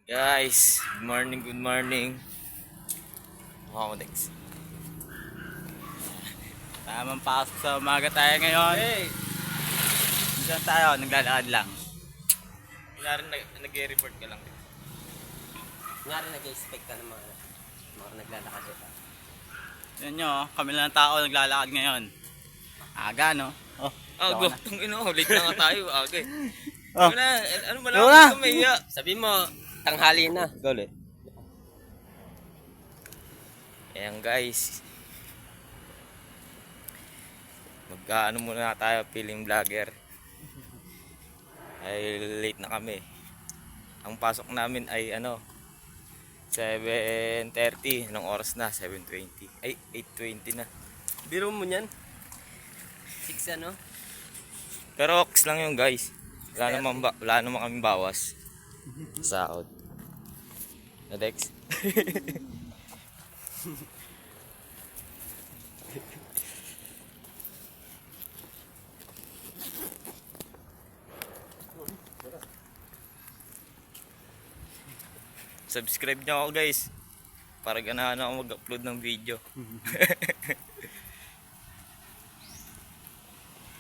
Guys, good morning, good morning. Wow, Dex. Tamang pasok sa umaga tayo ngayon. Hey! Diyan tayo, naglalakad lang. Kunyari nag-report ka lang. Kunyari nag-expect ka ng mga naglalakad ito. Yan nyo, kami lang tao naglalakad ngayon. Aga, no? Oh, Go. na. Late na nga tayo. Okay. Oh. Ano ba Go na. lang may iya? Sabi mo, tanghali na. Gole. Ayan guys. Mag-ano muna tayo, feeling vlogger. Ay late na kami. Ang pasok namin ay 7:30. Anong oras na? 7:20. Ay, 8:20 na. Biro mo niyan. 6 ano? Pero ox lang yun guys. Wala naman kaming bawas. Sahod. Na Dex? Subscribe niyo ako guys. Para ganahan ako mag-upload ng video.